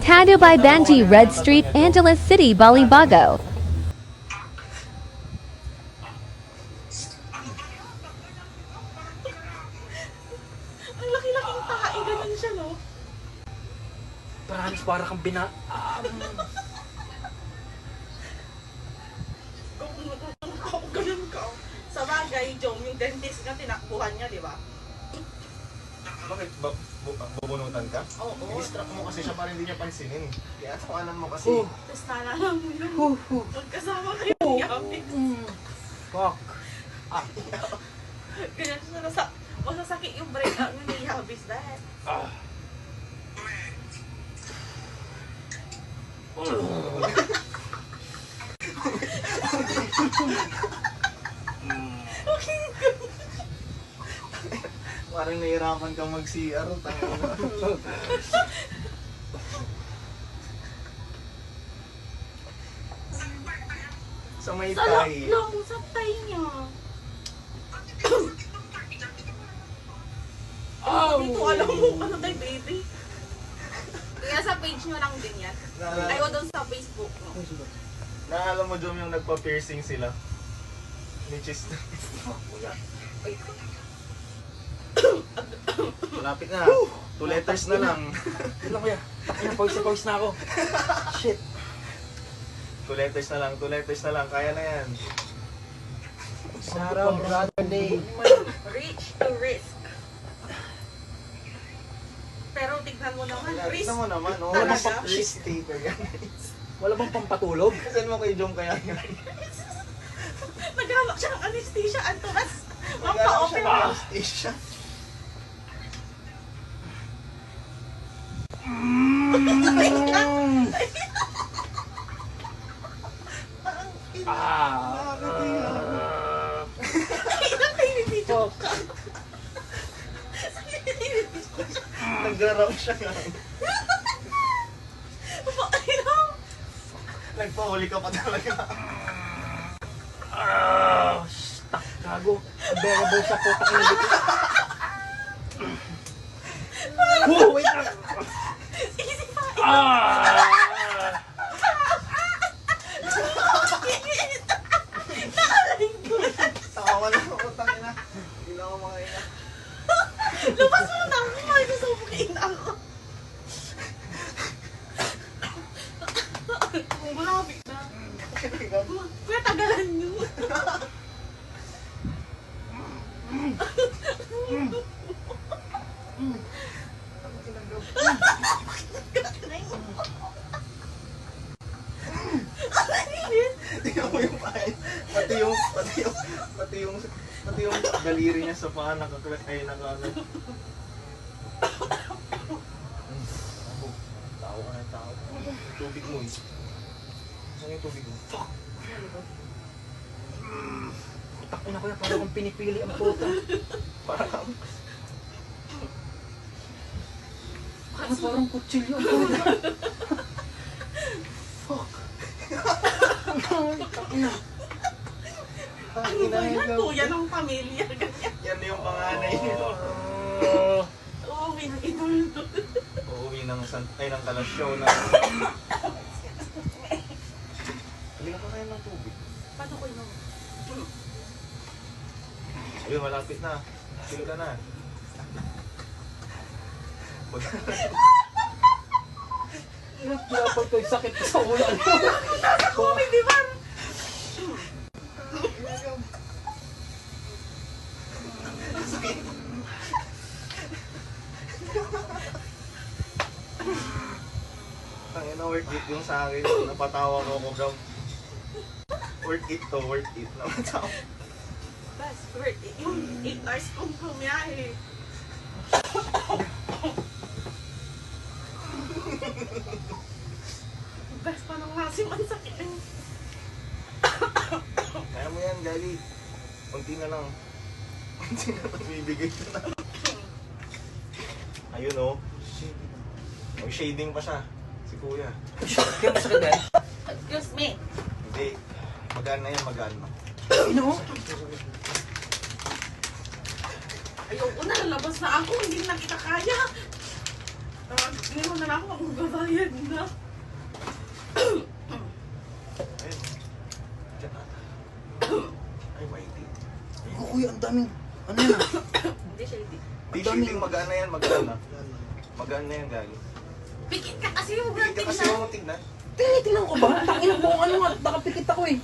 Tado by Banji, Red Street, Angeles City, Balibago. Ang laki-laking tae, ganun siya, no? Promise, para kang Ganun ka. Sa bagay, Jom, yung dentist nga, tinakbuhan niya, di ba? Bakit? Bubunutan ka? Oo. I-distract mo kasi siya para hindi niya pansinin. Kaya tawanan mo kasi. Tapos naalala mo yun. Magkasama kayo ni Yapi. Fuck. Ganyan siya masasakit yung breakout ni Yabis dahil. Parang nahihirapan kang mag-CR. Sa may Salak tahi. lang sa tay niya. Dito alam mo, ano tayo, baby? Kaya sa page nyo lang din yan. Ay, o doon sa Facebook mo. Naalala mo, Jom, yung nagpa-piercing sila? Which is... Malapit na. 2 letters na lang. Ilan kuya? Pawis na ako. Shit. 2 letters na lang, 2 letters na lang. Kaya na yan. Sarah, brother day. Reach to risk. Pero tignan mo naman, risk. Tignan mo naman, oh. Talaga? Risk taker yan. Wala bang pampatulog? Saan mo kay Jom kaya yan? Naghanap siya ng anesthesia, Antonas. Naghanap siya ng Mampa-opera. anesthesia. Fuck. Nag-garap siya nga. Nagpahuli ka pa talaga. Stuck, gago. Unbearable siya po. Takin na dito. Wait lang. Easy pa. Tawa na ako, tangina. Hindi na ako makaina. Lupas mo na ako. Ay, gusto mo kain ako. Kung malapit na. Kuya, tagalan nyo. Tingnan mo yung pain. Pati yung daliri niya sa paa nakaklat ay nakano. Tao ka ng tao. Tubig mo eh. Saan yung tubig mo? Fuck! Takin na kuya, parang kung pinipili ang puta. Parang Parang kutsilyo. Fuck. Takin na. Ano ba yan? Kuya ng pamilya. Ganyan. yan yung panganay nito. Oo, may nakiduldo. Uuwi ng kalasyaw na. Hindi na pa kayo ng tubig. Paano ko yun? Ayun, malapit na. Chill ka na. Dapat ko yung sakit sa ulan. Nasa comedy bar. Tangina, worth it yung sa akin. Napatawa ko Gam. Worth it to, worth it. Napatawa. That's worth it. Yung 8 hours kong pumiyahe. Best pa nung hasim ang sakit. Kaya mo yan, Gali. Kunti na lang. Kunti na lang, bibigay ko na. Ayun oh. May shading pa siya. Si Kuya. Kaya masakit dahil? Excuse me. Hindi. Magaan na yan, magaan na. Ino? Ayoko na, lalabas na ako. Hindi na kita kaya. Hindi mo na lang ako magbabayad na. Ayun. Diyan na. Ay, waiting. Ako kuya, ang daming, ano yan ah? Hindi shady. Di shooting, magaan na yan, magaan na. Magaan na yan, gagi. Pikit ka kasi yung Hindi ka kasi mo tignan. Tinitingnan ko ba? Tangina ko, ano nga, nakapikit ako eh.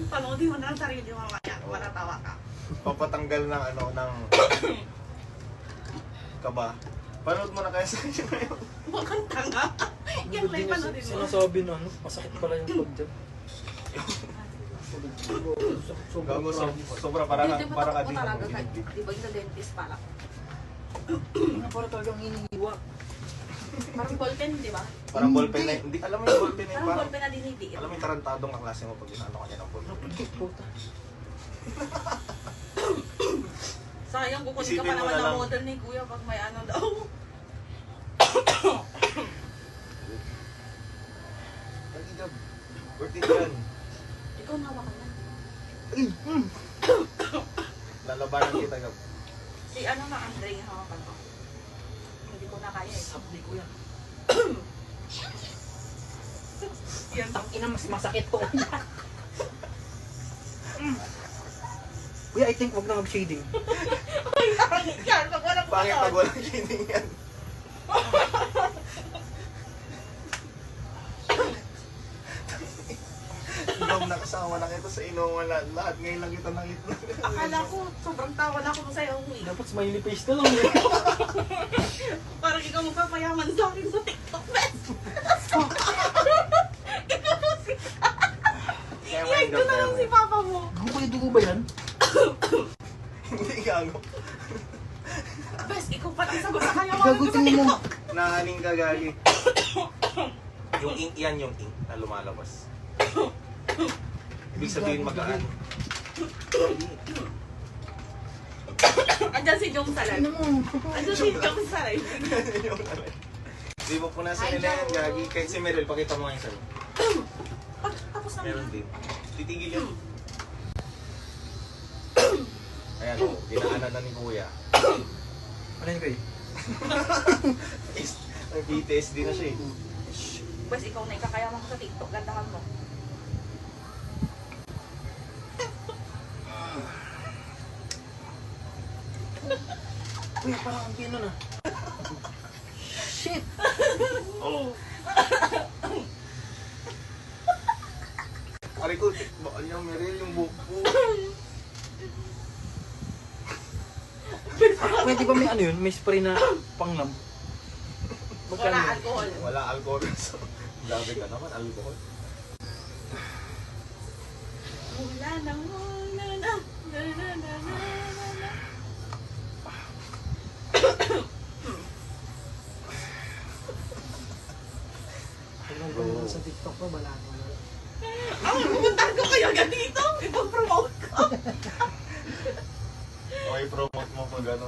Panoodin mo na lang sarili mo mamaya. Matatawa ka. Papatanggal ng ano, ng kaba. Panood mo na kaya sa inyo ngayon. Mukhang tanga. Yan lang panoodin mo. Sinasabi na ano, masakit pala yung pag dyan. Gago, sobra parang Di ba parang ako ading talaga ang kahit, di ba yung sa dentist pala? Ano para talagang hinihiwa. Parang ballpen, di ba? Parang ballpen na, hindi, alam mo yung ballpen na yun, Parang parang, ballpen na dinitiit. alam mo yung tarantadong kaklase mo pag inaano ka niya ng ballpen. Puta. Sayang, kukunin ka Isipin pa mo naman na ng lang. model ni Kuya pag may ano daw. Lagi Gab, worth it yan. Ikaw nawa ka na. Lalabanan kita Gab. Si ano na, Andre, yung hawakan ko. Hindi ko na kaya eh. Sabli ko yan. Yan. Ang ina, mas masakit to. Kuya, I think wag na mag-shading. Ay, pangit yan. Pag walang Pangit pag panood. walang kidding yan. Gab, nakasama na kita sa inuman lahat. Ngayon lang kita nakita. Akala ko, sobrang tawa na ako sa'yo. Dapat smiley face na lang eh. Parang ikaw magpapayaman sa akin sa TikTok, bes. Ikaw po si... Kaya I-hide ko na lang si Papa mo. Gago kayo, dugo ba yan? Hindi gago. Bes, ikaw pa lang sagot sa kayawanan Gago, ko sa tingnan mo. TikTok. Naaning ka gali. Yung ink yan, yung ink na lumalabas. Ibig sabihin magaan. Andyan si Jong Salay. Ano mo? Andyan si Jong Salay. Yung alay. Di mo po nasa nila yan, gagi. Kahit si Meryl, pakita mo ngayon sa'yo. Tapos na Meron nga. din. Titigil yan. Ayan o, dinaanan na ni Kuya. Ano yun kayo? May PTSD na siya eh. Bes, ikaw na ikakayaman ko sa TikTok. Gandahan mo. Kuya, parang ang pino na. Shit! Oo. Pare ko, bakal niya Meryl yung buhok ko. Pwede ba may ano yun? May spray na panglam? Magkano Wala yun? alcohol. Wala alcohol. So, grabe ka naman, alcohol. Wala na, wala na, na, na, na, na, na. Kailan ko yun sa TikTok ko, wala ko. Pumuntahan ko kaya ganito. Ipag-promote ko. Okay, promote mo pag ano.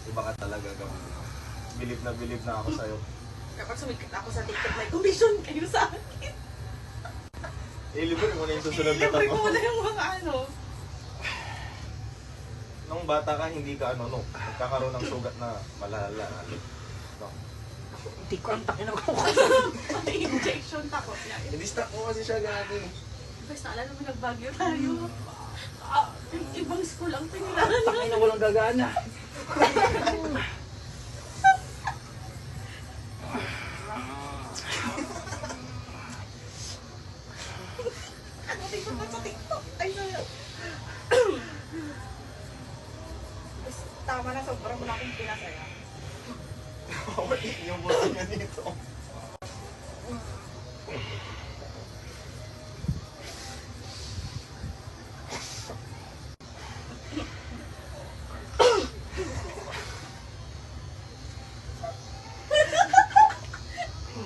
Iba ka talaga gawin. Bilib na ako sa'yo. Kapag sumikat ako sa TikTok, may commission kayo sa akin. Libre mo na yung susunod na Libre ko tanong. muna yung mga ano. Nung bata ka, hindi ka ano, no, nagkakaroon ng sugat na malala. No. Hindi ko ang takin ako. May injection takot niya. Hindi stuck mo kasi siya gagi. Basta alala mo nagbagyo tayo. Yung ibang school ang pinilahan Takin na walang gagana. Ano din ko pa sa TikTok? Ay, na. Basta tama na, sobrang mo na akong pinasaya. Yung buto niya dito.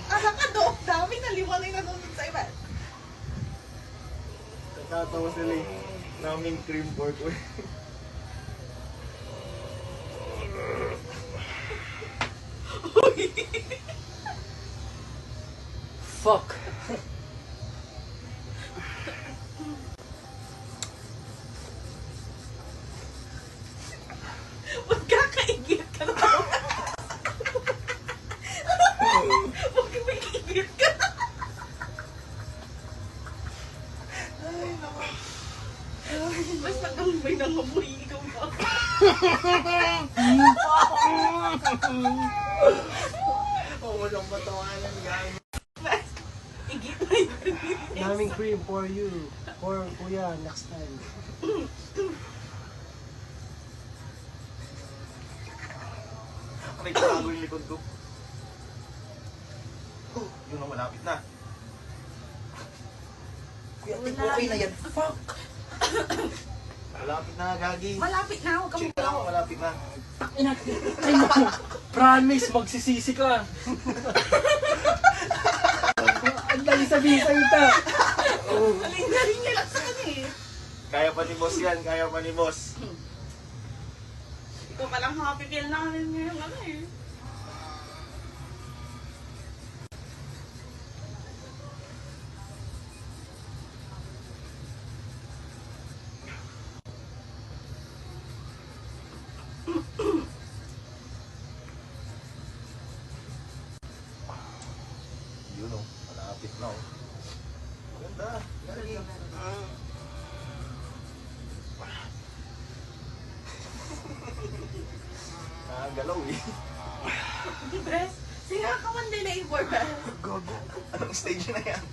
Asa ka doon? Dami na liwanay na doon sa iba. Nakatawa sila eh. Naming cream pork. Fuck. Oo, walang patawanan, guys. Igit na yun. Daming cream for you. For kuya, next time. Aray, tago yung likod ko. Yun ang malapit na. Kuya, okay na yan. Fuck! Malapit na, Gagi. Malapit na, huwag kang Check lang, malapit na. Ay mo! Promise, magsisisi ka! Ang dali sabihin sa'yo ito! Galing niya lang sa kanya eh. Kaya pa ni boss yan, kaya pa ni boss. Ikaw palang happy feel namin ngayong ano eh. Yun o, malapit na o. Ganda, Gagi. Nakagalaw eh. Di bes, siya ka man din na important. Gago. Anong stage na yan?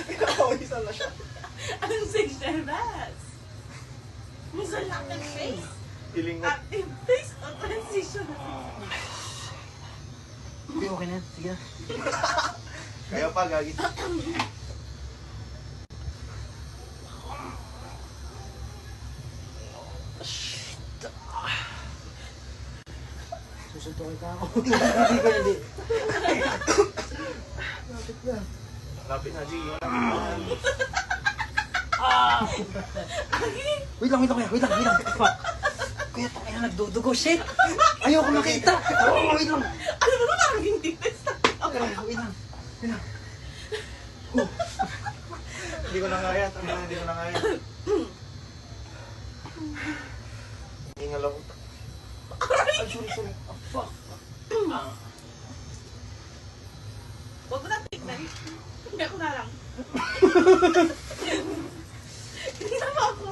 Pinakawisan na siya. Anong stage na bes? Musal active face? Feeling mo, Active face o transition? Okay, okay na yan. Sige na. kaya pa, Gagi. Susuntukin ka ako. Hindi. Lapit na. Lapit na, G. Yun. Wait lang, kuya. Wait lang. Fuck! Kuya, tayo na nagdudugo. Shit! Ayoko makita! Oh, wait lang! Ano ba parang hindi best? Wait lang. Hindi ko na kaya. Hindi ko na kaya. Hingal ako. Ay, sorry. Oh, fuck! Huwag mo na tignan. Hindi ako na lang. Hindi na ba ako?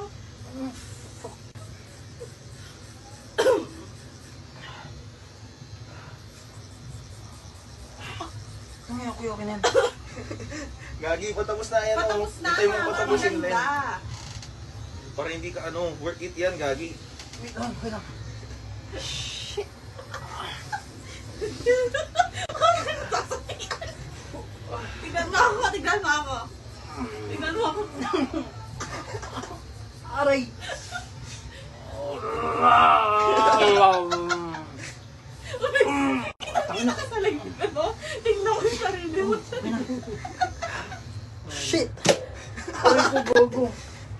Kuya, okay na yan. Gagi, patapos na yan. Patapos na. Hintay mo patapusin lang. Maganda. Para hindi ka worth it yan, Gagi. Wait lang. Tignan mo ako. Tignan mo ako. Aray! Tingnan ka sa langit mo. Tingnan mo yung sarili mo. Shit! Aray ko, gogo.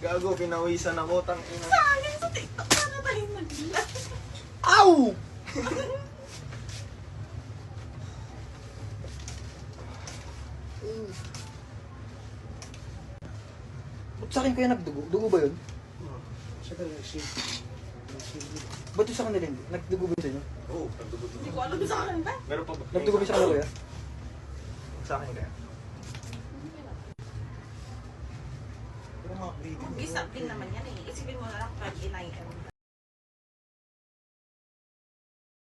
Gago, pinawisan ako. Tangina. Sayang sa TikTok. Paano tayo nagla? Ow! Ba't sa akin kaya nagdugo? Dugo ba yun? Siya ka rin, shit. Ba't yung sa kanila hindi? Nagdugo ba yun sa inyo? Oo, nagdugo Hindi ko alam sa akin ba? Meron pa ba? Nagdugo ba yung sa kanila kuya? Sa akin kaya? Pero mga baby. Mag-isa din naman yan eh. Isipin mo na lang 29 m.